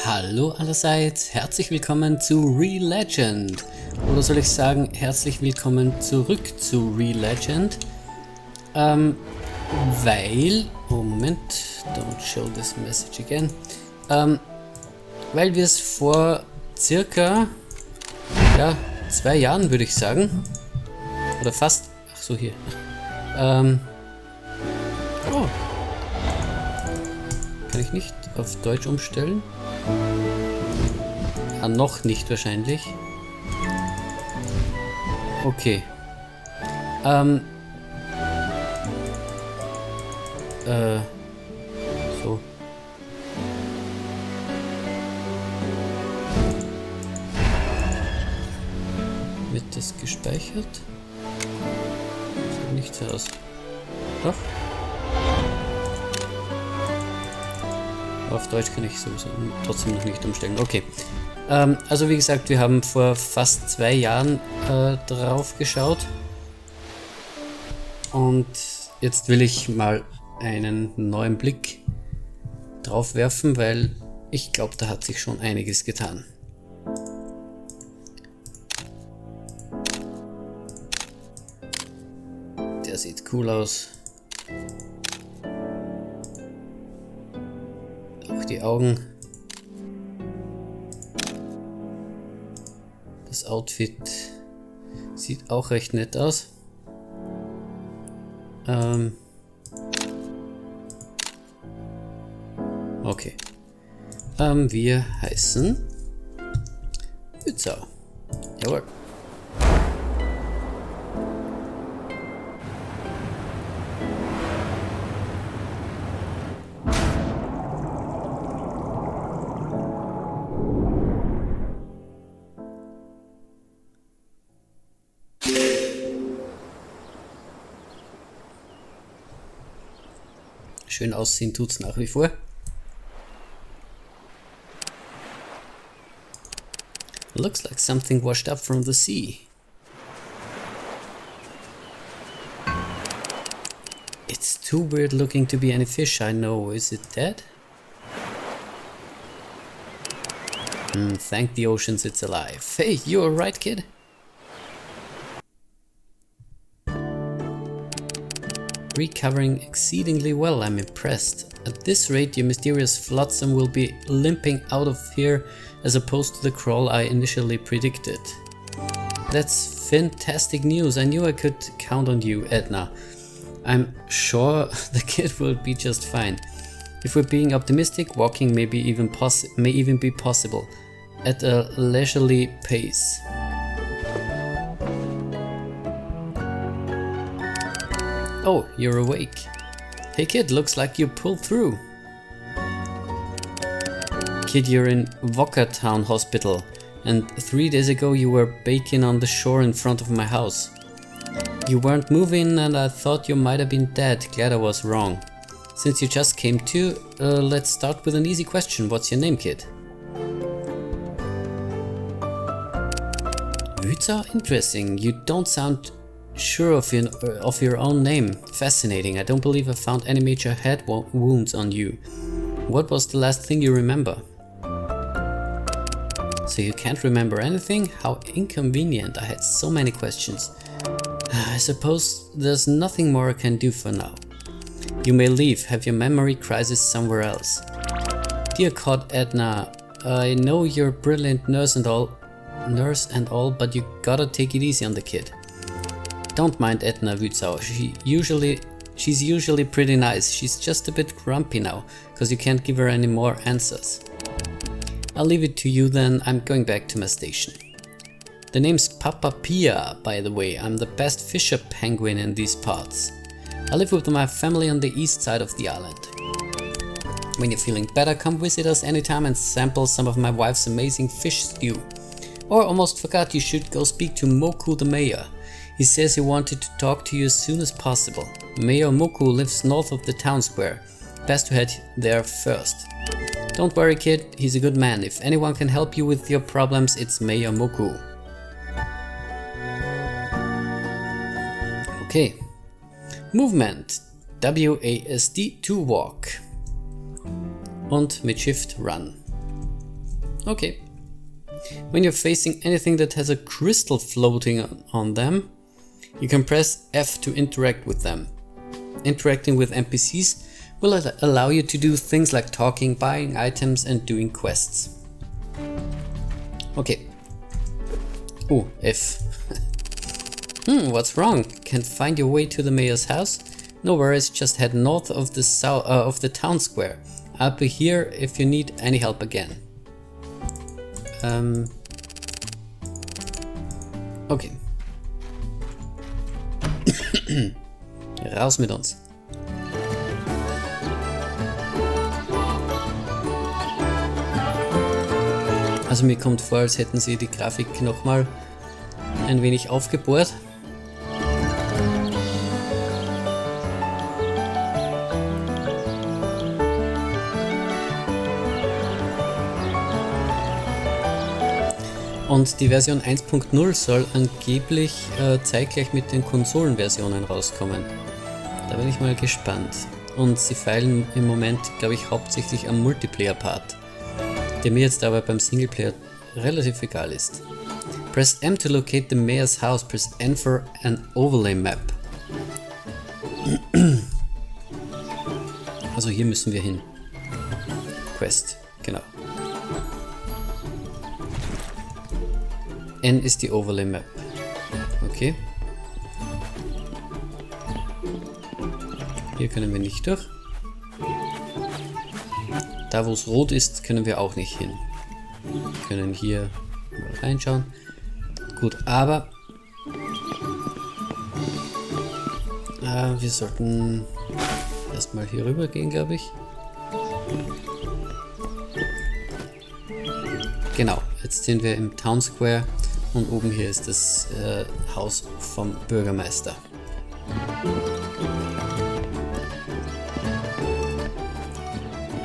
Hallo allerseits, herzlich willkommen zu Re-Legend. Oder soll ich sagen, herzlich willkommen zurück zu Re-Legend. Weil, oh Moment, don't show this message again. Weil wir es vor circa, 2 Jahren würde ich sagen, oder fast, ach so hier, oh, kann ich nicht auf Deutsch umstellen? Ah, noch nicht wahrscheinlich. Okay. So. Wird das gespeichert? Sieht nicht so aus. Doch? Auf Deutsch kann ich sowieso trotzdem noch nicht umstellen. Okay. Also wie gesagt, wir haben vor fast 2 Jahren drauf geschaut. Und jetzt will ich mal einen neuen Blick drauf werfen, weil ich glaube, da hat sich schon einiges getan. Der sieht cool aus. Auch die Augen. Das Outfit sieht auch recht nett aus. Okay. Wir heißen Pizza. Jawohl. Schön aussehen tut's nach wie vor. Looks like something washed up from the sea. It's too weird looking to be any fish I know. Is it dead? Thank the oceans it's alive. Hey, you alright, kid? Recovering exceedingly well, I'm impressed. At this rate, your mysterious flotsam will be limping out of here as opposed to the crawl I initially predicted. That's fantastic news. I knew I could count on you, Edna. I'm sure the kid will be just fine. If we're being optimistic, walking may even be possible at a leisurely pace. Oh, you're awake. Hey kid, looks like you pulled through. Kid, you're in Town Hospital, and 3 days ago you were baking on the shore in front of my house. You weren't moving and I thought you might have been dead. Glad I was wrong. Since you just came to, let's start with an easy question. What's your name, kid? Vita? Interesting. You don't sound sure of your own name. Fascinating. I don't believe I found any major head wounds on you. What was the last thing you remember? So you can't remember anything? How inconvenient. I had so many questions. I suppose there's nothing more I can do for now. You may leave. Have your memory crisis somewhere else. Dear God, Edna, I know you're a brilliant nurse and all, but you gotta take it easy on the kid. Don't mind Edna Wützau, she's usually pretty nice. She's just a bit grumpy now, cause you can't give her any more answers. I'll leave it to you then, I'm going back to my station. The name's Papa Pia, by the way. I'm the best fisher penguin in these parts. I live with my family on the east side of the island. When you're feeling better, come visit us anytime and sample some of my wife's amazing fish stew. Or almost forgot, you should go speak to Moku the mayor. He says he wanted to talk to you as soon as possible. Mayor Moku lives north of the town square. Best to head there first. Don't worry kid, he's a good man. If anyone can help you with your problems, it's Mayor Moku. Okay. Movement. WASD to walk. Und mit Shift Run. Okay. When you're facing anything that has a crystal floating on them, you can press F to interact with them. Interacting with NPCs will allow you to do things like talking, buying items and doing quests. Okay. Oh, F. What's wrong? Can't find your way to the mayor's house? No worries, just head north of the town square. I'll be here if you need any help again. Okay. Raus mit uns. Also mir kommt vor, als hätten sie die Grafik nochmal ein wenig aufgebohrt. Und die Version 1.0 soll angeblich zeitgleich mit den Konsolenversionen rauskommen. Da bin ich mal gespannt. Und sie feilen im Moment, glaube ich, hauptsächlich am Multiplayer-Part, der mir jetzt aber beim Singleplayer relativ egal ist. Press M to locate the mayor's house, press N for an overlay map. Also hier müssen wir hin. Quest, genau. N ist die Overlay Map. Okay. Hier können wir nicht durch. Da wo es rot ist, können wir auch nicht hin. Wir können hier mal reinschauen. Gut, aber wir sollten erstmal hier rüber gehen, glaube ich. Genau, jetzt sind wir im Town Square. Und oben hier ist das Haus vom Bürgermeister.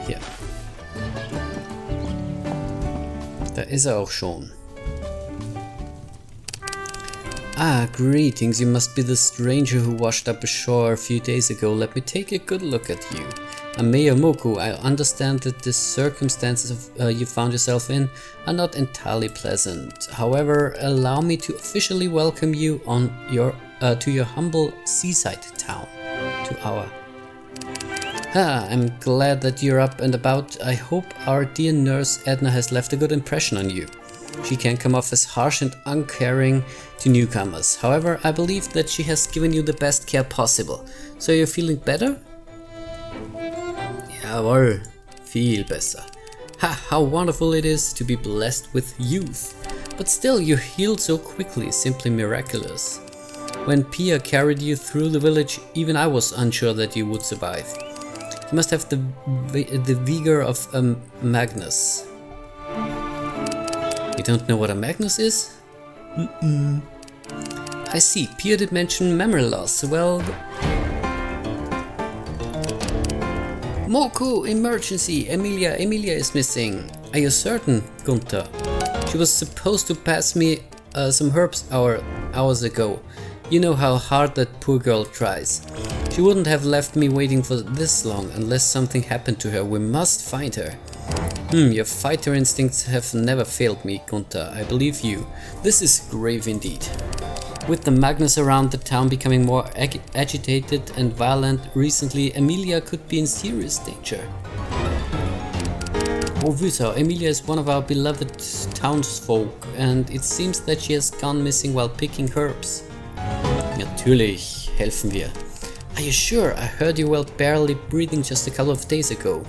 Hier. Da ist er auch schon. Ah, greetings. You must be the stranger who washed up ashore a few days ago. Let me take a good look at you. I'm Mayor Moku. I understand that the circumstances you found yourself in are not entirely pleasant. However, allow me to officially welcome you on to your humble seaside town. I'm glad that you're up and about. I hope our dear nurse Edna has left a good impression on you. She can come off as harsh and uncaring to newcomers. However, I believe that she has given you the best care possible. So you're feeling better? Jawohl, viel besser. Ha, how wonderful it is to be blessed with youth. But still, you healed so quickly, simply miraculous. When Pia carried you through the village, even I was unsure that you would survive. You must have the vigor of a Magnus. You don't know what a Magnus is? I see, Pia did mention memory loss. Well... Moku, emergency! Emilia is missing. Are you certain, Gunther? She was supposed to pass me some herbs hours ago. You know how hard that poor girl tries. She wouldn't have left me waiting for this long unless something happened to her. We must find her. Your fighter instincts have never failed me, Gunther. I believe you. This is grave indeed. With the Magnus around the town becoming more agitated and violent recently, Emilia could be in serious danger. Oh Wüter, Emilia is one of our beloved townsfolk and it seems that she has gone missing while picking herbs. Natürlich, helfen wir. Are you sure? I heard you were barely breathing just a couple of days ago.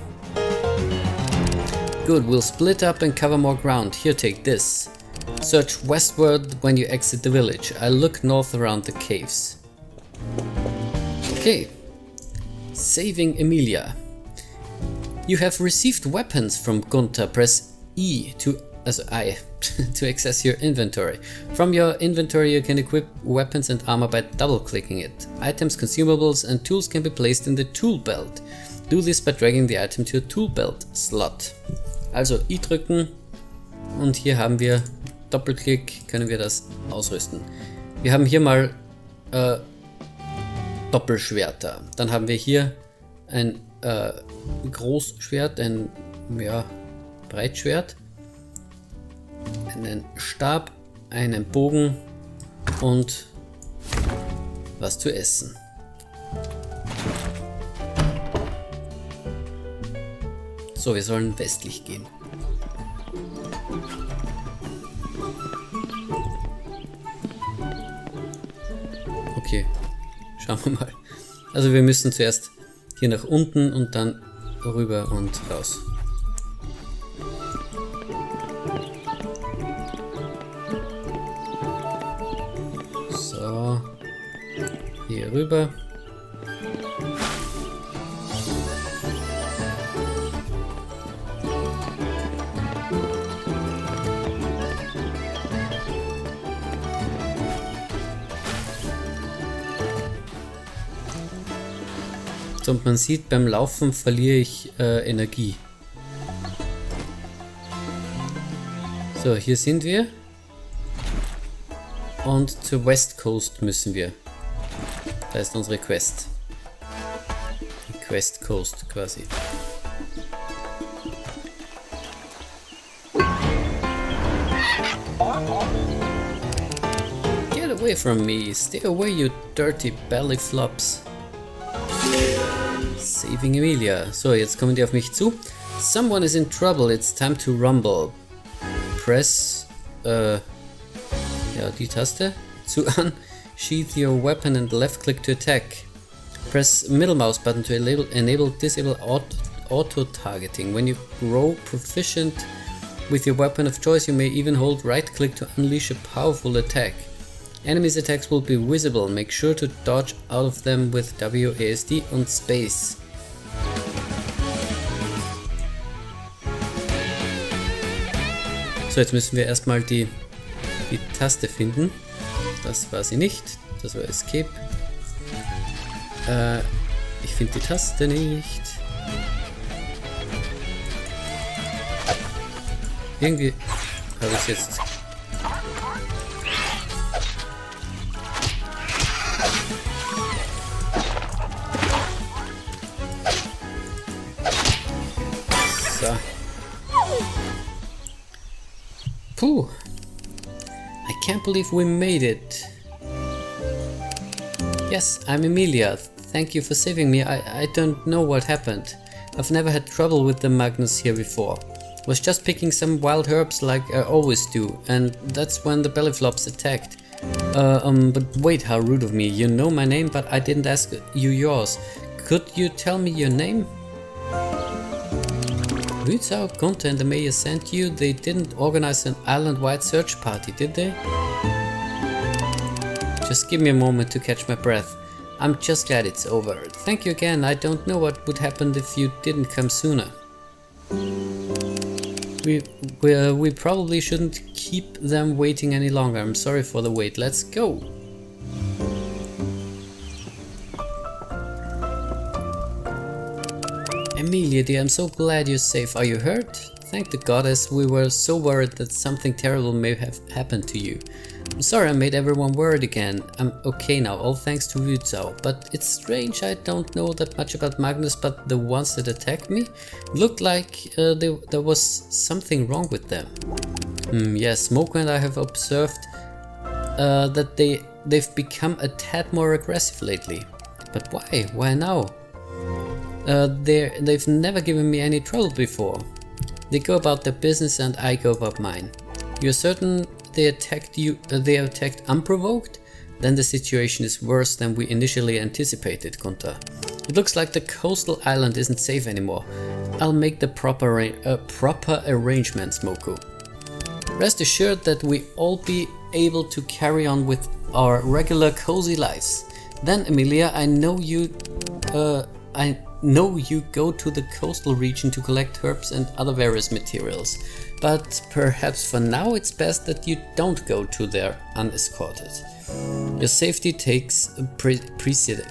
Good, we'll split up and cover more ground. Here, take this. Search westward when you exit the village. I'll look north around the caves. Okay. Saving Emilia. You have received weapons from Gunther. Press E to to access your inventory. From your inventory you can equip weapons and armor by double-clicking it. Items, consumables and tools can be placed in the tool belt. Do this by dragging the item to a tool belt slot. Also I drücken und hier haben wir Doppelklick, können wir das ausrüsten. Wir haben hier mal Doppelschwerter. Dann haben wir hier ein Großschwert, ein Breitschwert, einen Stab, einen Bogen und was zu essen. So, wir sollen westlich gehen. Okay, schauen wir mal. Also wir müssen zuerst hier nach unten und dann rüber und raus. So, hier rüber. Und man sieht, beim Laufen verliere ich Energie. So, hier sind wir. Und zur West Coast müssen wir. Da ist unsere Quest. Die Quest Coast quasi. Get away from me. Stay away, you dirty belly flops. Saving Emilia. So, jetzt kommen die auf mich zu. Someone is in trouble. It's time to rumble. Press die Taste zu unsheath your weapon and left click to attack. Press middle mouse button to disable auto targeting. When you grow proficient with your weapon of choice, you may even hold right click to unleash a powerful attack. Enemies' attacks will be visible. Make sure to dodge out of them with WASD und Space. So, jetzt müssen wir erstmal die Taste finden. Das war sie nicht. Das war Escape. Ich finde die Taste nicht. Irgendwie habe ich es jetzt. So. Puh. I can't believe we made it. Yes, I'm Emilia. Thank you for saving me. I don't know what happened. I've never had trouble with the Magnus here before. Was just picking some wild herbs like I always do, and that's when the bellyflops attacked. But wait, how rude of me. You know my name, but I didn't ask you yours. Could you tell me your name? Rützau, Gunther and the mayor sent you. They didn't organize an island-wide search party, did they? Just give me a moment to catch my breath. I'm just glad it's over. Thank you again. I don't know what would happen if you didn't come sooner. We probably shouldn't keep them waiting any longer. I'm sorry for the wait. Let's go. Emilia dear, I'm so glad you're safe. Are you hurt? Thank the goddess, we were so worried that something terrible may have happened to you. I'm sorry I made everyone worried again. I'm okay now, all thanks to Rützau. But it's strange, I don't know that much about Magnus, but the ones that attacked me looked like there was something wrong with them. Yes, Smoko and I have observed that they've become a tad more aggressive lately. But why? Why now? They've never given me any trouble before. They go about their business and I go about mine. You're certain they attacked you? They attacked unprovoked? Then the situation is worse than we initially anticipated, Gunther. It looks like the coastal island isn't safe anymore. I'll make the proper arrangements, Smoko. Rest assured that we all be able to carry on with our regular cozy lives. Then, Emilia, I know you go to the coastal region to collect herbs and other various materials, but perhaps for now it's best that you don't go to there unescorted. Your safety takes precedent.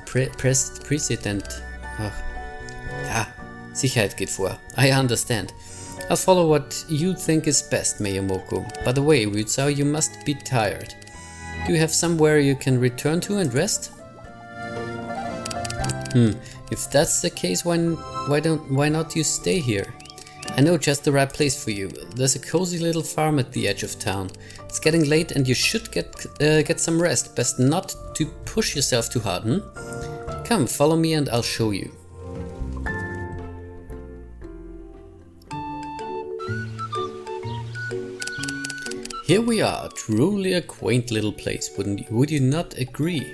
Sicherheit geht vor. I understand. I'll follow what you think is best, Miyamoko. By the way, Rützau, you must be tired. Do you have somewhere you can return to and rest? If that's the case, why not you stay here? I know just the right place for you. There's a cozy little farm at the edge of town. It's getting late and you should get some rest. Best not to push yourself too hard, Come, follow me and I'll show you. Here we are, truly a quaint little place, would you not agree?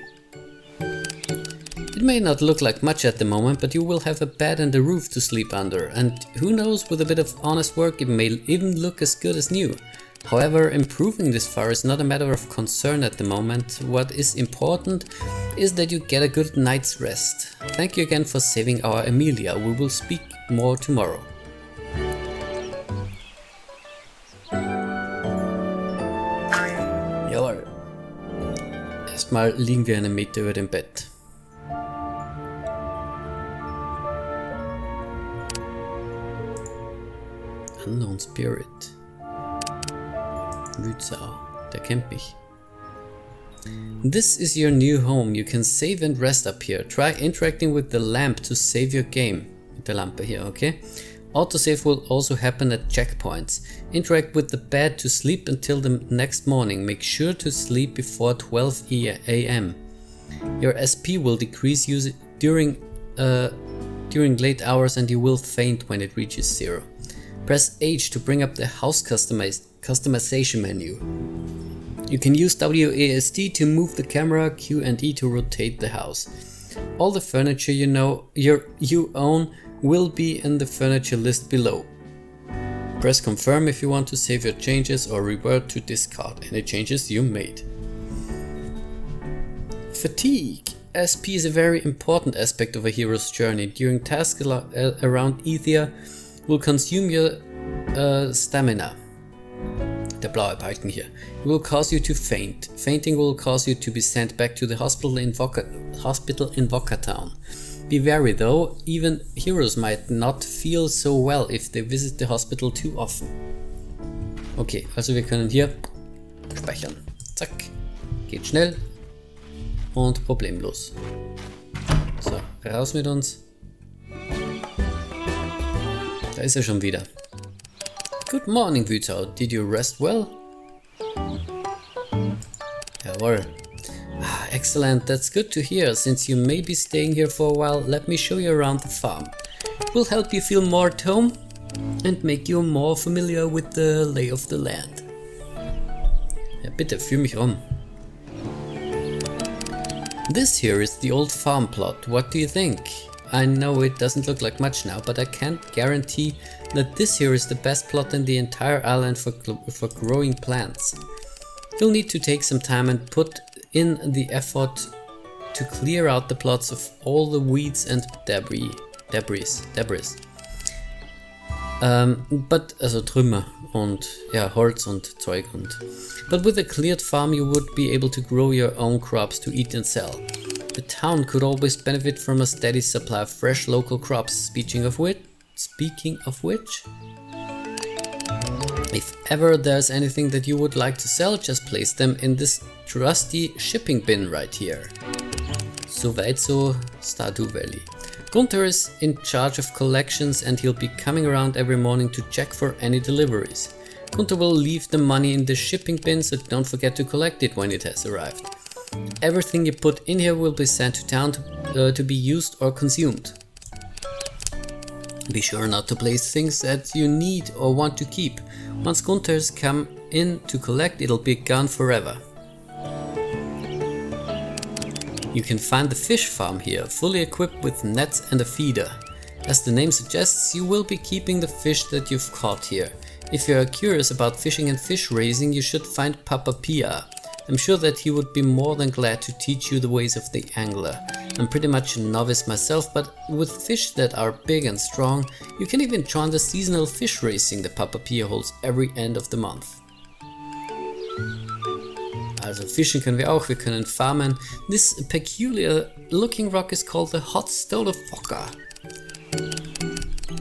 It may not look like much at the moment, but you will have a bed and a roof to sleep under, and who knows, with a bit of honest work it may even look as good as new. However, improving this far is not a matter of concern at the moment. What is important is that you get a good night's rest. Thank you again for saving our Emilia, we will speak more tomorrow. Jawohl. Erstmal liegen wir einen Meter über dem Bett. Unknown Spirit. Wützau, der kennt mich. This is your new home. You can save and rest up here. Try interacting with the lamp to save your game. Mit der Lampe hier, okay? Autosave will also happen at checkpoints. Interact with the bed to sleep until the next morning. Make sure to sleep before 12 AM. Your SP will decrease during late hours and you will faint when it reaches 0. Press H to bring up the house customization menu. You can use WASD to move the camera, Q and E to rotate the house. All the furniture you own will be in the furniture list below. Press confirm if you want to save your changes or revert to discard any changes you made. Fatigue. SP is a very important aspect of a hero's journey. During tasks around Ether will consume your stamina. Der blaue Balken hier. It will cause you to faint. Fainting will cause you to be sent back to the hospital in Vocatown. Be wary though, even heroes might not feel so well if they visit the hospital too often. Okay, also wir können hier speichern. Zack. Geht schnell und problemlos. So, raus mit uns. Da ist er schon wieder. Good morning, Wützau. Did you rest well? Jawohl. Excellent, that's good to hear. Since you may be staying here for a while, let me show you around the farm. It will help you feel more at home and make you more familiar with the lay of the land. Ja, bitte, führ mich rum. This here is the old farm plot. What do you think? I know it doesn't look like much now, but I can't guarantee that this here is the best plot in the entire island for growing plants. You'll need to take some time and put in the effort to clear out the plots of all the weeds and debris. Also Trümmer und ja, Holz und Zeug but with a cleared farm you would be able to grow your own crops to eat and sell. The town could always benefit from a steady supply of fresh local crops. Speaking of which, if ever there's anything that you would like to sell, just place them in this trusty shipping bin right here. Soweit so Stardew Valley. Gunther is in charge of collections and he'll be coming around every morning to check for any deliveries. Gunther will leave the money in the shipping bin, so don't forget to collect it when it has arrived. Everything you put in here will be sent to town to be used or consumed. Be sure not to place things that you need or want to keep. Once Gunther's come in to collect, it'll be gone forever. You can find the fish farm here, fully equipped with nets and a feeder. As the name suggests, you will be keeping the fish that you've caught here. If you are curious about fishing and fish raising, you should find Papa Pia. I'm sure that he would be more than glad to teach you the ways of the angler. I'm pretty much a novice myself, but with fish that are big and strong, you can even join the seasonal fish racing that Papa Pia holds every end of the month. Also fischen können wir auch, wir können farmen. This peculiar looking rock is called the Hot Stone of Foca.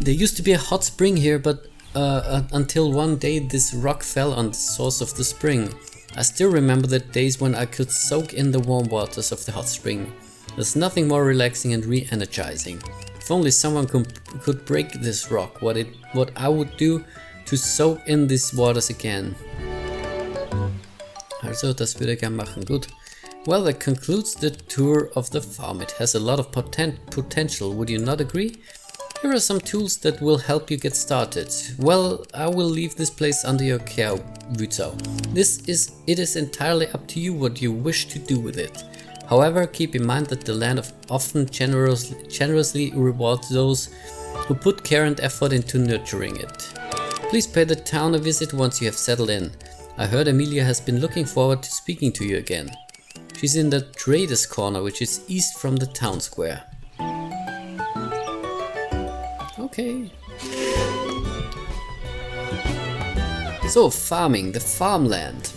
There used to be a hot spring here, but until one day this rock fell on the source of the spring. I still remember the days when I could soak in the warm waters of the hot spring. There's nothing more relaxing and re-energizing. If only someone could break this rock, what I would do to soak in these waters again. Also, das würde ich gerne machen. Gut. Well, that concludes the tour of the farm. It has a lot of potential, would you not agree? Here are some tools that will help you get started. Well, I will leave this place under your care, Wützau. It is entirely up to you what you wish to do with it. However, keep in mind that the land often generously rewards those who put care and effort into nurturing it. Please pay the town a visit once you have settled in. I heard Emilia has been looking forward to speaking to you again. She's in the Traders Corner, which is east from the town square. Okay. So, farming, the farmland.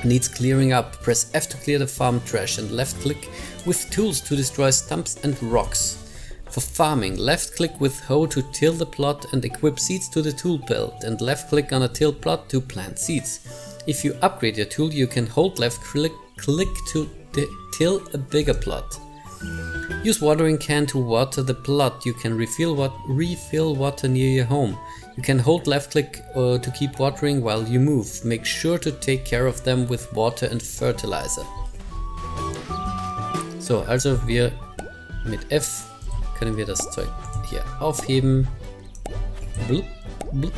Needs clearing up. Press F to clear the farm trash and left click with tools to destroy stumps and rocks. For farming, left click with hoe to till the plot and equip seeds to the tool belt, and left click on a till plot to plant seeds. If you upgrade your tool, you can hold left click to till a bigger plot. Use watering can to water the plot. You can refill water near your home. You can hold left click to keep watering while you move. Make sure to take care of them with water and fertilizer. So, also wir mit F können wir das Zeug hier aufheben. Blub, blub.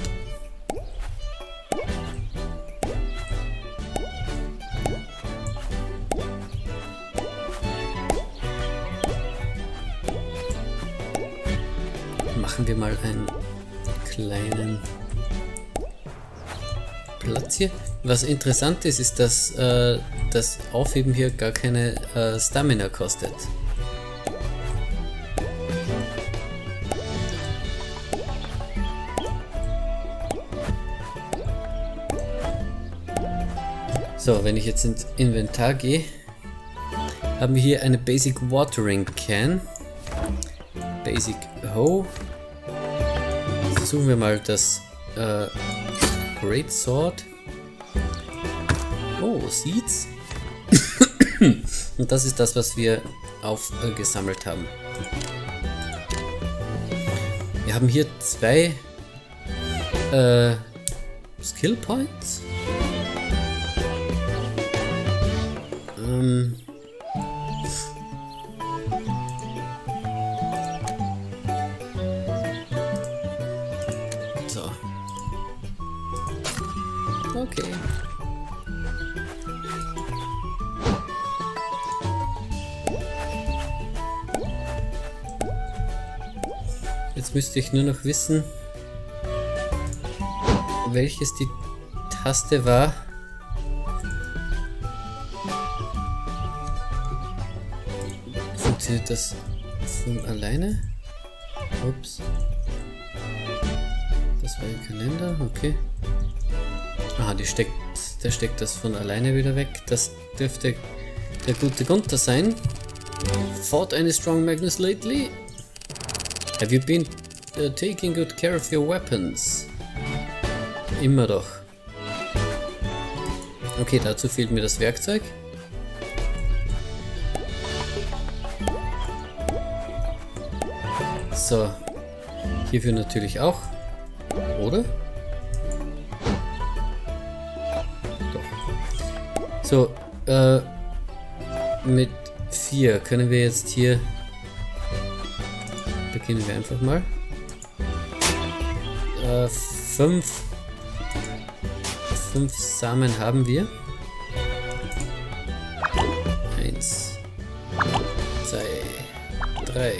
Machen wir mal einen kleinen Platz hier. Was interessant ist, ist, dass das Aufheben hier gar keine Stamina kostet. So, wenn ich jetzt ins Inventar gehe, haben wir hier eine Basic Watering Can, Basic Hoe. Suchen wir mal das Great Sword. Oh, Seeds. Und das ist das, was wir aufgesammelt haben. Wir haben hier 2 Skill Points. So. Okay. Jetzt müsste ich nur noch wissen, welches die Taste war. Funktioniert das von alleine? Ups. Das war der Kalender, okay. Ah, der steckt das von alleine wieder weg. Das dürfte der gute Gunther sein. Fought any strong Magnus lately? Have you been taking good care of your weapons? Immer doch. Okay, dazu fehlt mir das Werkzeug. So, hierfür natürlich auch, oder? Doch. So, mit 4 können wir jetzt hier, beginnen wir einfach mal. 5 Samen haben wir. 1, 2, 3,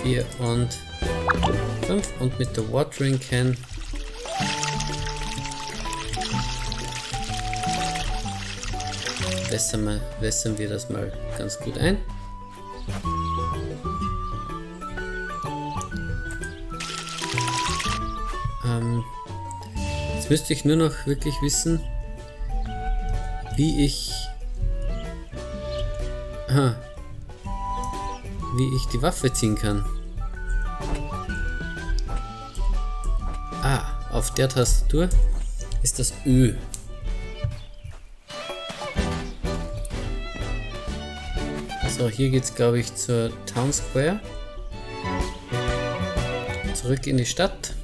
4 und 5 und mit der Watering Can wässern wir das mal ganz gut ein. Jetzt müsste ich nur noch wirklich wissen, wie ich die Waffe ziehen kann. Ah, auf der Tastatur ist das Ö. So, hier geht's, glaube ich, zur Town Square. Zurück in die Stadt.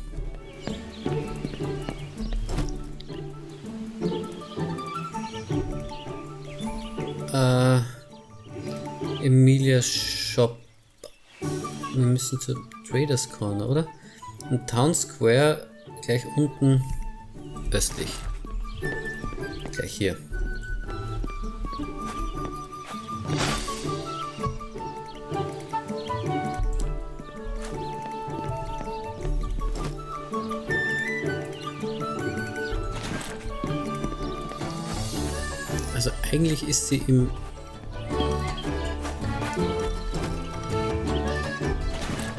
Emilias Shop. Wir müssen zur Traders Corner, oder? Und Town Square gleich unten östlich. Gleich hier. Also eigentlich ist sie im...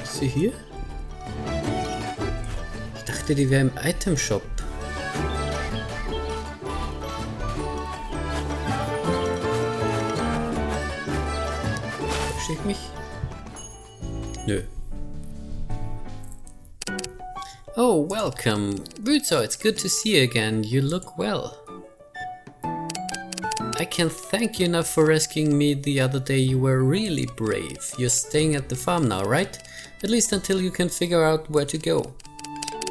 Ist sie hier? Ich dachte, die wäre im Item Shop. Verstehe ich mich? Nö. Oh, welcome. Buzo, it's good to see you again. You look well. I can't thank you enough for rescuing me the other day. You were really brave. You're staying at the farm now, right? At least until you can figure out where to go.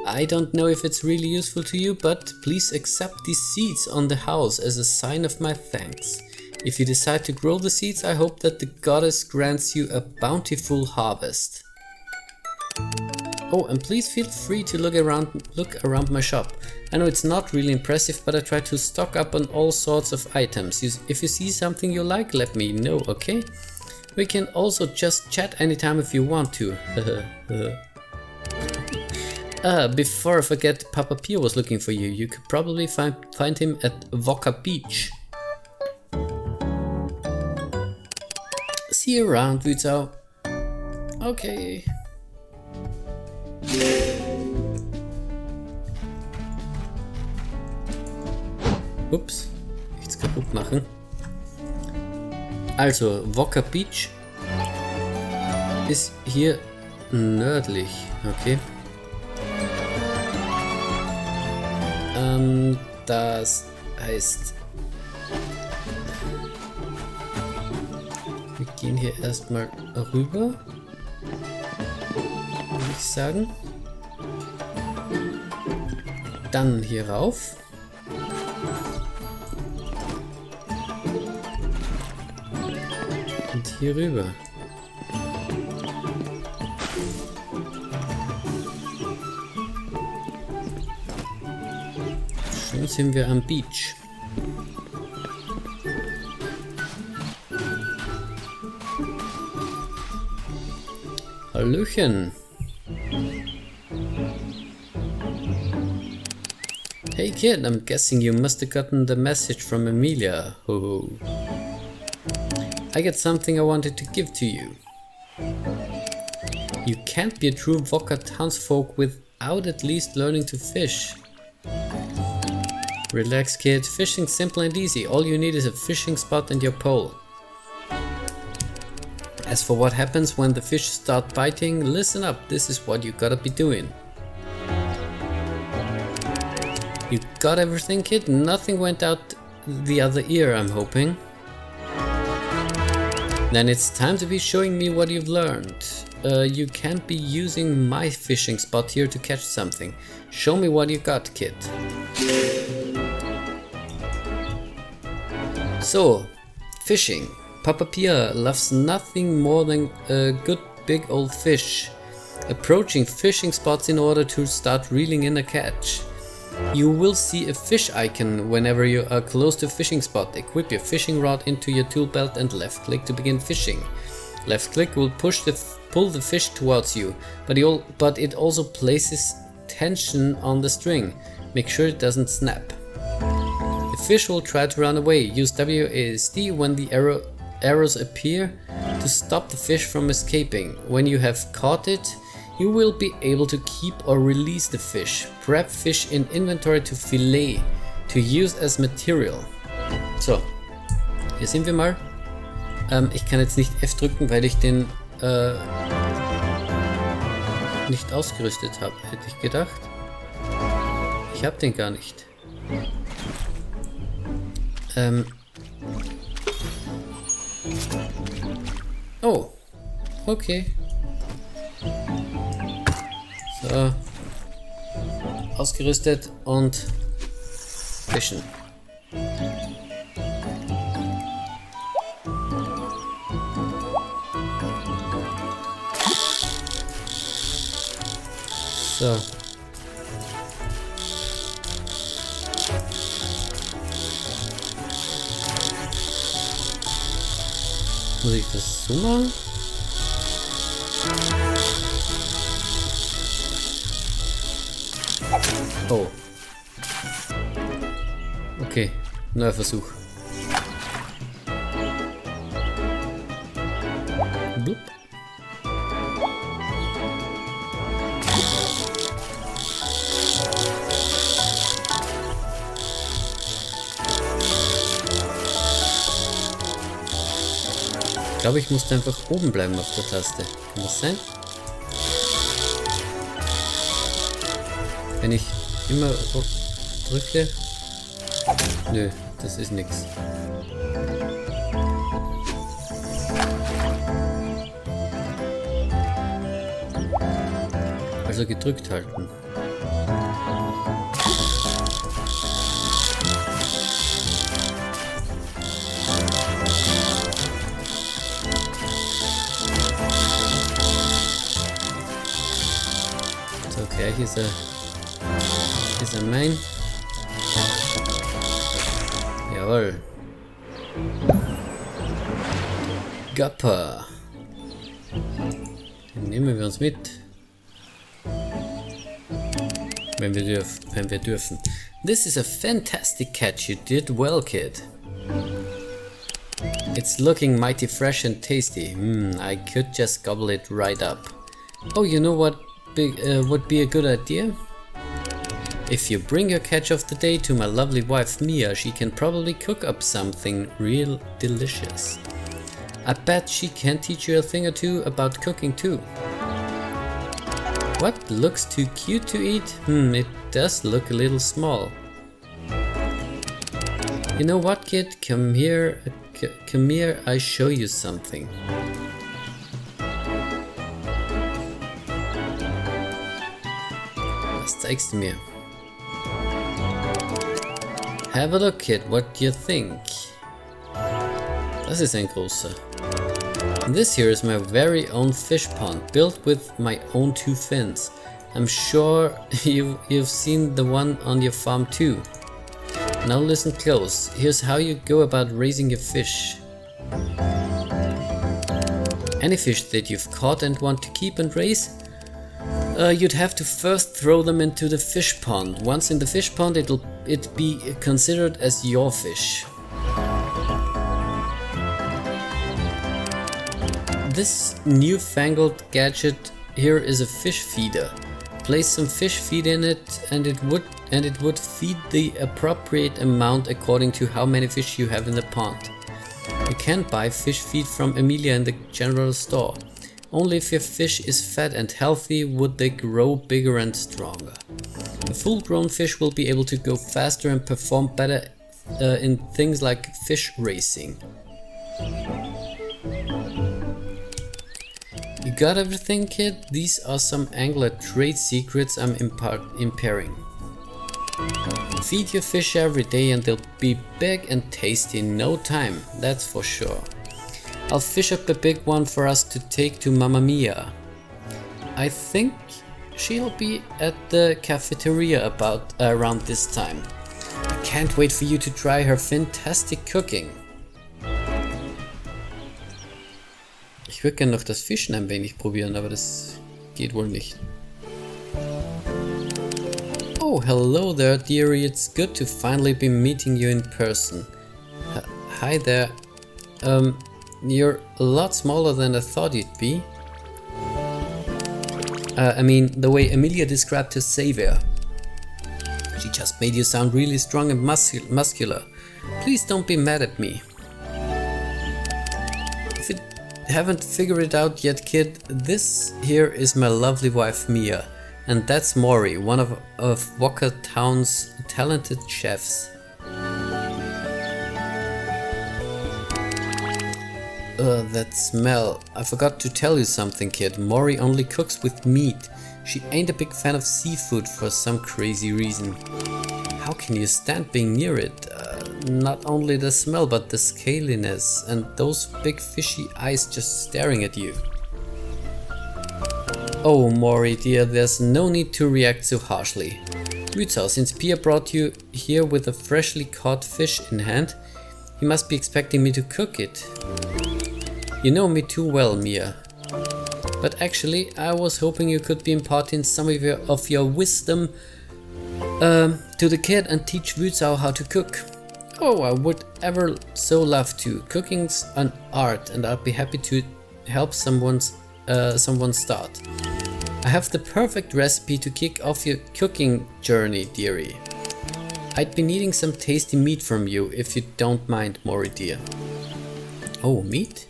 I don't know if it's really useful to you, but please accept these seeds on the house as a sign of my thanks. If you decide to grow the seeds, I hope that the goddess grants you a bountiful harvest. Oh, and please feel free to look around my shop. I know it's not really impressive, but I try to stock up on all sorts of items. If you see something you like, let me know, okay? We can also just chat anytime if you want to. Before I forget, Papa Pio was looking for you. You could probably find him at Voka Beach. See you around, Wuzao. Okay. Ups, nichts kaputt machen. Also, Voka Beach ist hier nördlich, okay. Das heißt, wir gehen hier erstmal rüber, würde ich sagen. Dann hier rauf. Und hier rüber. Schon sind wir am Beach. Hallöchen. Hey kid, I'm guessing you must have gotten the message from Emilia. Ho ho. I got something I wanted to give to you. You can't be a true Voka townsfolk without at least learning to fish. Relax kid, fishing's simple and easy. All you need is a fishing spot and your pole. As for what happens when the fish start biting, listen up, this is what you gotta be doing. You got everything, kid? Nothing went out the other ear, I'm hoping. Then it's time to be showing me what you've learned. You can't be using my fishing spot here to catch something. Show me what you got, kid. So, fishing. Papa Pia loves nothing more than a good big old fish. Approaching fishing spots in order to start reeling in a catch. You will see a fish icon whenever you are close to a fishing spot. Equip your fishing rod into your tool belt and left click to begin fishing. Left click will pull the fish towards you, but it also places tension on the string. Make sure it doesn't snap. The fish will try to run away. Use WASD when the arrows appear to stop the fish from escaping. When you have caught it, you will be able to keep or release the fish. Prep fish in inventory to fillet, to use as material. So, hier sind wir mal. Ich kann jetzt nicht F drücken, weil ich den nicht ausgerüstet habe, hätte ich gedacht. Ich habe den gar nicht. Oh, okay. So. Ausgerüstet und fischen. So. Muss ich das so machen? Oh. Okay, neuer Versuch. Blub. Ich glaube, ich musste einfach oben bleiben auf der Taste. Kann das sein? Wenn ich immer drücke. Nö, das ist nichts. Also gedrückt halten. So, gleich ist er mein. Jawohl. Gappa. Den nehmen wir uns mit. Wenn wir dürfen. This is a fantastic catch. You did well, kid. It's looking mighty fresh and tasty. I could just gobble it right up. Oh, you know what would be a good idea? If you bring your catch of the day to my lovely wife Mia, she can probably cook up something real delicious. I bet she can teach you a thing or two about cooking too. What looks too cute to eat? It does look a little small. You know what, kid? Come here, I show you something. Was zeigst du mir? Have a look, kid, what do you think? Das ist ein großer. This here is my very own fish pond, built with my own 2 fins. I'm sure you've seen the one on your farm too. Now listen close. Here's how you go about raising your fish. Any fish that you've caught and want to keep and raise, you'd have to first throw them into the fish pond. Once in the fish pond, it'll be considered as your fish. This newfangled gadget here is a fish feeder. Place some fish feed in it and it would feed the appropriate amount according to how many fish you have in the pond. You can't buy fish feed from Emilia in the general store. Only if your fish is fat and healthy would they grow bigger and stronger. A full-grown fish will be able to go faster and perform better in things like fish racing. You got everything, kid? These are some angler trade secrets I'm impairing. Feed your fish every day and they'll be big and tasty in no time, that's for sure. I'll fish up a big one for us to take to Mamma Mia. I think she'll be at the cafeteria around this time. I can't wait for you to try her fantastic cooking. Ich würde gerne noch das Fischen ein wenig probieren, aber das geht wohl nicht. Oh, hello there, dearie. It's good to finally be meeting you in person. Hi there. You're a lot smaller than I thought you'd be. I mean, the way Emilia described her savior. She just made you sound really strong and muscular. Please don't be mad at me. If you haven't figured it out yet, kid, this here is my lovely wife Mia. And that's Maury, one of Walker Town's talented chefs. That smell. I forgot to tell you something, kid. Mori only cooks with meat. She ain't a big fan of seafood for some crazy reason. How can you stand being near it? Not only the smell, but the scaliness and those big fishy eyes just staring at you. Oh, Mori dear, there's no need to react so harshly. Ryutsao, since Pia brought you here with a freshly caught fish in hand, you must be expecting me to cook it. You know me too well, Mia. But actually, I was hoping you could be imparting some of your wisdom to the kid and teach Ryutsao how to cook. Oh, I would ever so love to. Cooking's an art, and I'd be happy to help someone start. I have the perfect recipe to kick off your cooking journey, dearie. I'd be needing some tasty meat from you, if you don't mind, Mori dear. Oh, meat?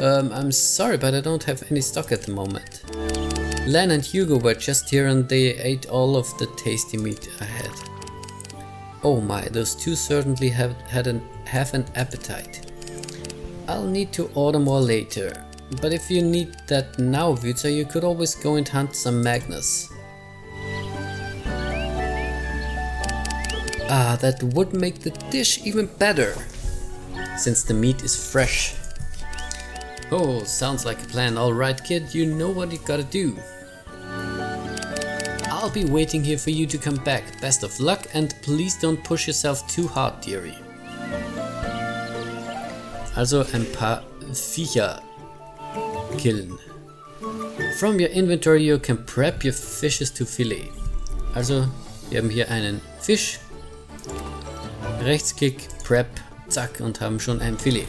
I'm sorry, but I don't have any stock at the moment. Len and Hugo were just here and they ate all of the tasty meat I had. Oh my, those two certainly have an appetite. I'll need to order more later. But if you need that now, Ryutsao, you could always go and hunt some Magnus. Ah, that would make the dish even better, since the meat is fresh. Oh, sounds like a plan. Alright kid, you know what you gotta do. I'll be waiting here for you to come back. Best of luck and please don't push yourself too hard, dearie. Also ein paar Viecher killen. From your inventory you can prep your fishes to fillet. Also, wir haben hier einen Fisch. Rechtsklick, Prep, zack und haben schon ein Filet.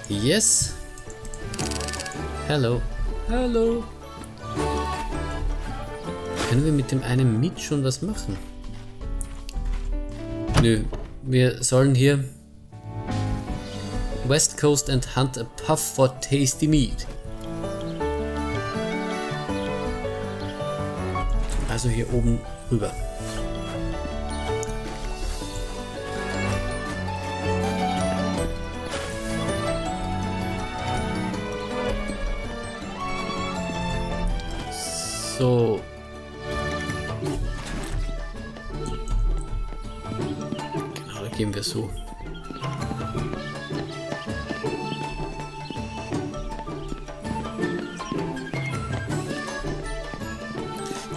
Yes. Hello. Hallo. Können wir mit dem einen Meat schon was machen? Nö, wir sollen hier West Coast and hunt a puff for tasty meat. Also hier oben rüber. So. Genau, da gehen wir so.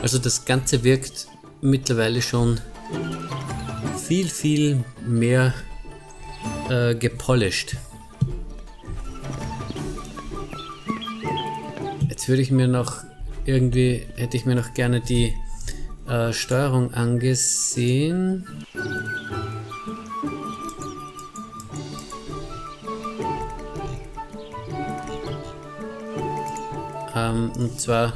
Also das Ganze wirkt mittlerweile schon viel mehr gepolished. Jetzt würde ich mir noch hätte ich mir noch gerne die Steuerung angesehen. Und zwar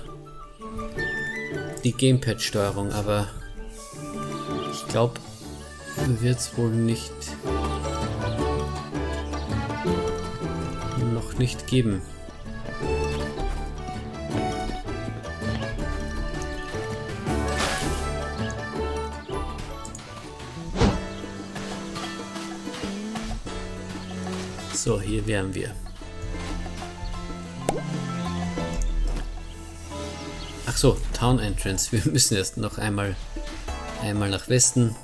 die Gamepad-Steuerung, aber ich glaube, wird es wohl noch nicht geben. So, hier wären wir. Ach so, Town Entrance. Wir müssen erst noch einmal nach Westen.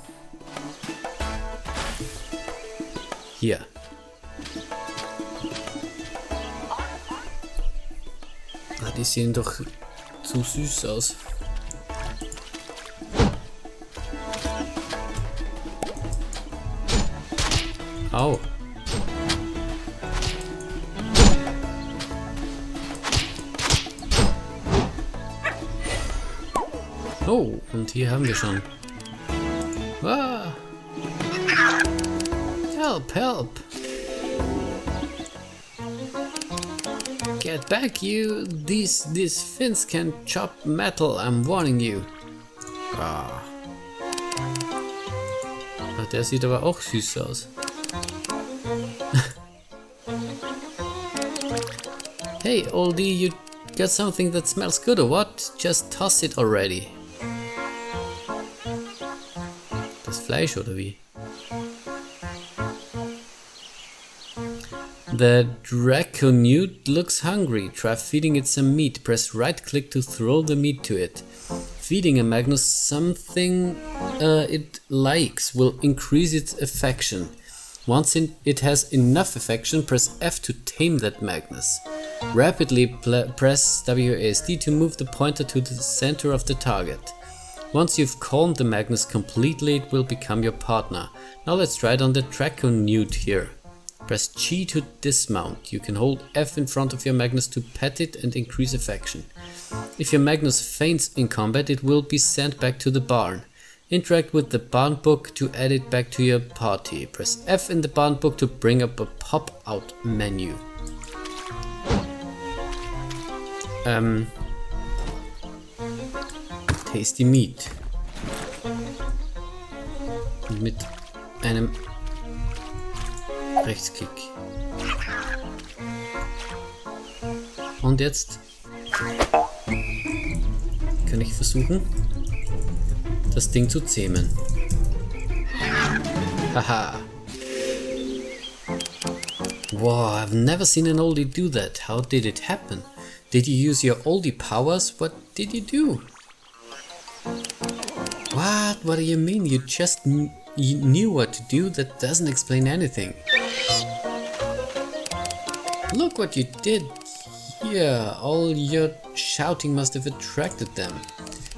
Hier. Ah, die sehen doch zu süß aus. Au. Oh, und hier haben wir schon. Ah. Help, help! Get back, you! These fins can chop metal, I'm warning you. Ah. Der sieht aber auch süß aus. Hey, oldie, you got something that smells good or what? Just toss it already. Das Fleisch oder wie? The Draconute looks hungry. Try feeding it some meat. Press right click to throw the meat to it. Feeding a Magnus something it likes will increase its affection. Once it has enough affection, press F to tame that Magnus. Rapidly press WASD to move the pointer to the center of the target. Once you've calmed the Magnus completely, it will become your partner. Now let's try it on the Draconute here. Press G to dismount. You can hold F in front of your Magnus to pet it and increase affection. If your Magnus faints in combat, it will be sent back to the barn. Interact with the barn book to add it back to your party. Press F in the barn book to bring up a pop-out menu. Tasty Meat. Mit einem Rechtsklick. Und jetzt kann ich versuchen, das Ding zu zähmen. Haha. Wow, I've never seen an oldie do that. How did it happen? Did you use your oldie powers? What did you do? What? What do you mean? You just you knew what to do? That doesn't explain anything. Look what you did. Yeah, all your shouting must have attracted them.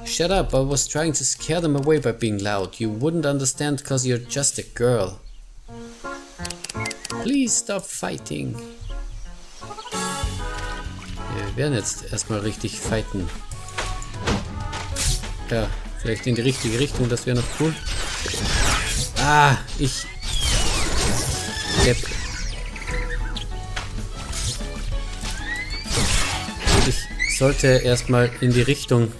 Shut up, I was trying to scare them away by being loud. You wouldn't understand because you're just a girl. Please stop fighting. Wir werden jetzt erstmal richtig fighten. Ja, vielleicht in die richtige Richtung, das wäre noch cool. Ah, ich sollte erstmal in die Richtung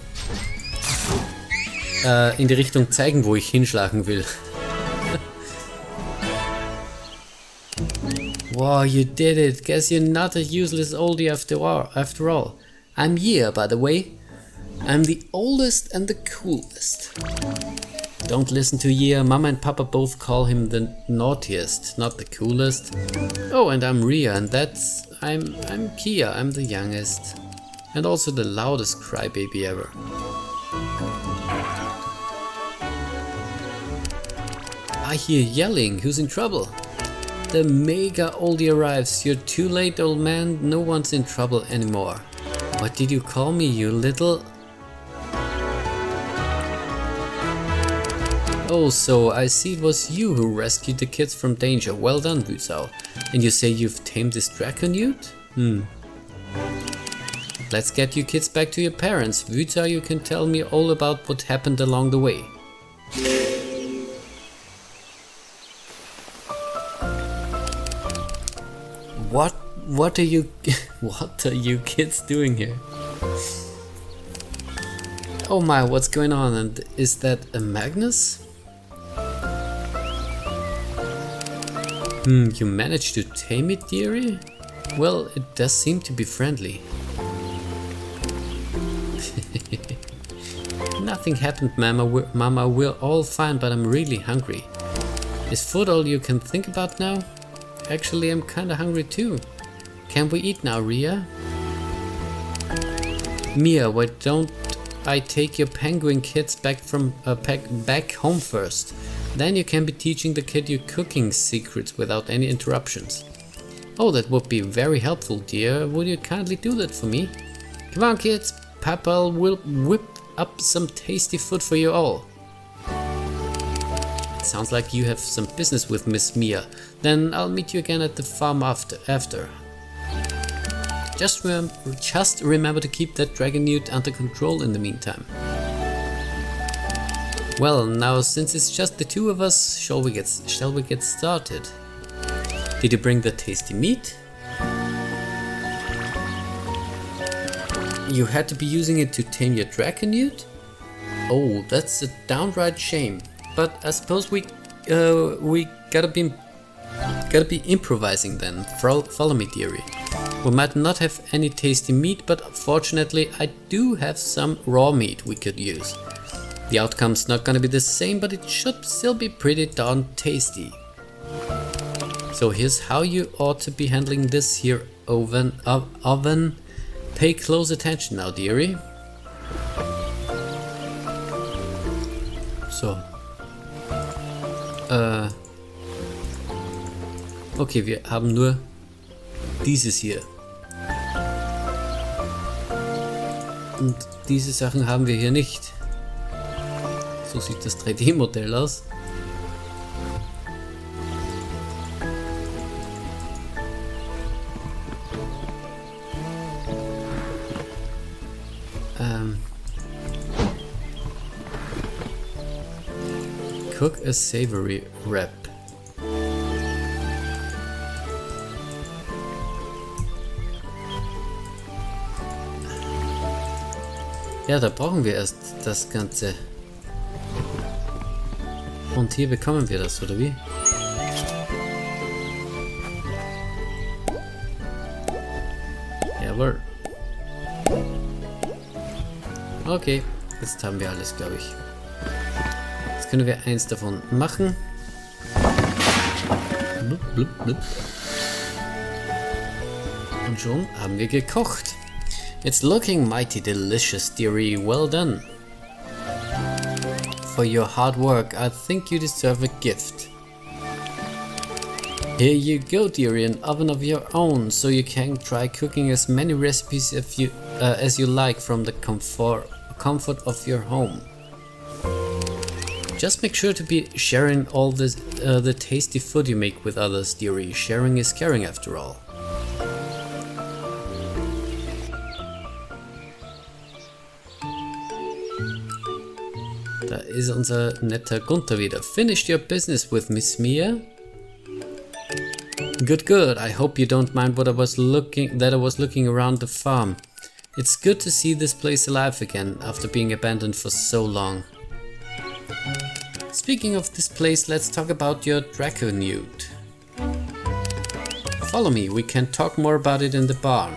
zeigen, wo ich hinschlagen will. Wow, you did it. Guess you're not a useless oldie after all. I'm Year, by the way. I'm the oldest and the coolest. Don't listen to Year. Mama and Papa both call him the naughtiest, not the coolest. Oh, and I'm Ria, and I'm Kia. I'm the youngest. And also the loudest crybaby ever. I hear yelling. Who's in trouble? The mega oldie arrives. You're too late, old man. No one's in trouble anymore. What did you call me, you little... Oh, so I see it was you who rescued the kids from danger. Well done, Wutsao. And you say you've tamed this Draconute? Let's get you kids back to your parents. Wutsao, you can tell me all about what happened along the way. What are you kids doing here? Oh my, what's going on? And is that a Magnus? You managed to tame it, dearie? Well, it does seem to be friendly. Nothing happened, Mama. We're all fine, but I'm really hungry. Is food all you can think about now? Actually, I'm kinda hungry too. Can we eat now, Ria? Mia, why don't I take your penguin kids back home first? Then you can be teaching the kid your cooking secrets without any interruptions. Oh, that would be very helpful, dear. Would you kindly do that for me? Come on, kids. Papa will whip up some tasty food for you all. Sounds like you have some business with Miss Mia. Then I'll meet you again at the farm after. Just remember to keep that Draconute under control in the meantime. Well, now since it's just the two of us, shall we get started? Did you bring the tasty meat? You had to be using it to tame your Draconute? Oh, that's a downright shame. But I suppose we gotta be improvising then. Follow me, dearie. We might not have any tasty meat, but fortunately I do have some raw meat we could use. The outcome's not gonna be the same, but it should still be pretty darn tasty. So here's how you ought to be handling this here, oven. Pay close attention now, dearie. So. Okay, wir haben nur dieses hier. Und diese Sachen haben wir hier nicht. So sieht das 3D-Modell aus. Cook a savory wrap. Ja, da brauchen wir erst das Ganze. Und hier bekommen wir das, oder wie? Jawohl. Okay, jetzt haben wir alles, glaube ich. Jetzt können wir eins davon machen. Blub, blub, blub. Und schon haben wir gekocht. It's looking mighty delicious, dearie. Well done. For your hard work, I think you deserve a gift. Here you go, dearie, an oven of your own, so you can try cooking as many recipes as you like from the comfort of your home. Just make sure to be sharing all the tasty food you make with others, dearie. Sharing is caring after all. Da ist unser netter Gunther wieder. Finished your business with Miss Mia? Good, good. I hope you don't mind that I was looking around the farm. It's good to see this place alive again after being abandoned for so long. Speaking of this place, let's talk about your Draconute. Follow me, we can talk more about it in the barn.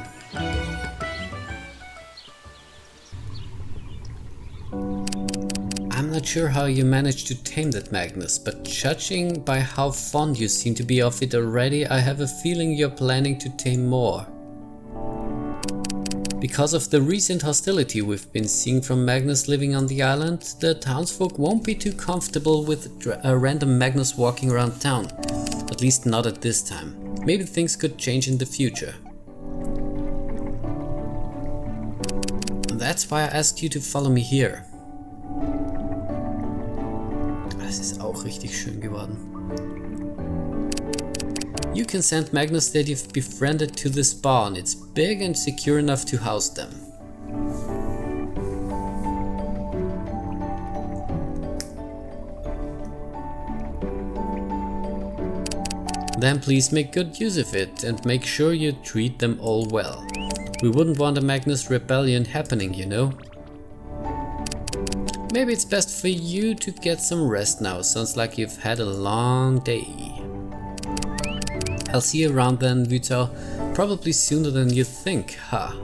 I'm not sure how you managed to tame that Magnus, but judging by how fond you seem to be of it already, I have a feeling you're planning to tame more. Because of the recent hostility we've been seeing from Magnus living on the island, the townsfolk won't be too comfortable with a random Magnus walking around town. At least not at this time. Maybe things could change in the future. That's why I asked you to follow me here. Das ist auch richtig schön geworden. You can send Magnus that you've befriended to this barn. It's big and secure enough to house them. Then please make good use of it and make sure you treat them all well. We wouldn't want a Magnus rebellion happening, you know. Maybe it's best for you to get some rest now. Sounds like you've had a long day. I'll see you around then, Vital. Probably sooner than you think, ha.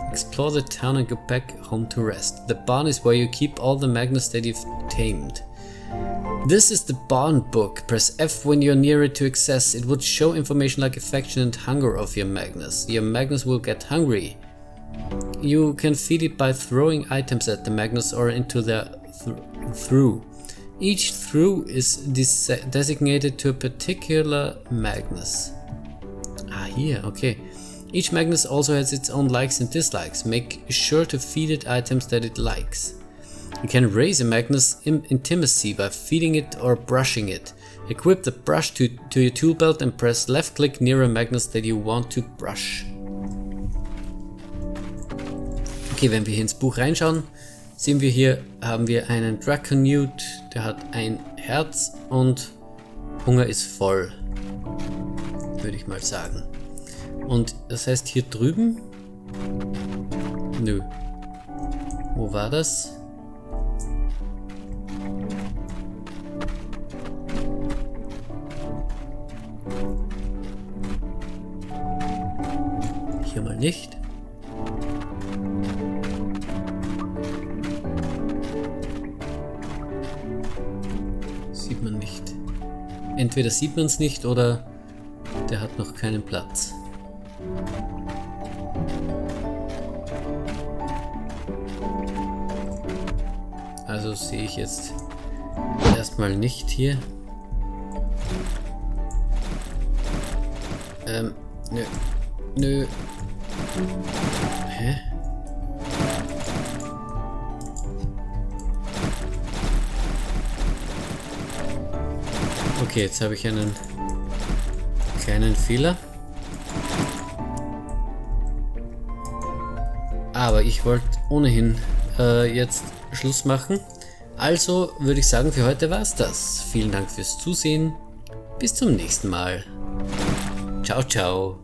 Explore the town and go back home to rest. The barn is where you keep all the Magnus that you've tamed. This is the barn book. Press F when you're near it to access. It would show information like affection and hunger of your Magnus. Your Magnus will get hungry. You can feed it by throwing items at the Magnus or into the through. Each through is designated to a particular Magnus. Ah, here, okay. Each Magnus also has its own likes and dislikes. Make sure to feed it items that it likes. You can raise a Magnus intimacy by feeding it or brushing it. Equip the brush to your tool belt and press left click near a Magnus that you want to brush. Okay, wenn wir hier ins Buch reinschauen, sehen wir hier, haben wir einen Draconute, der hat ein Herz und Hunger ist voll, würde ich mal sagen. Und das heißt hier drüben, nö, wo war das? Hier mal nicht. sieht man nicht. Entweder sieht man es nicht oder der hat noch keinen Platz. Also sehe ich jetzt erstmal nicht hier. Nö. Nö. Hä? Okay, jetzt habe ich einen kleinen Fehler. Aber ich wollte ohnehin jetzt Schluss machen. Also würde ich sagen, für heute war es das. Vielen Dank fürs Zusehen. Bis zum nächsten Mal. Ciao, ciao.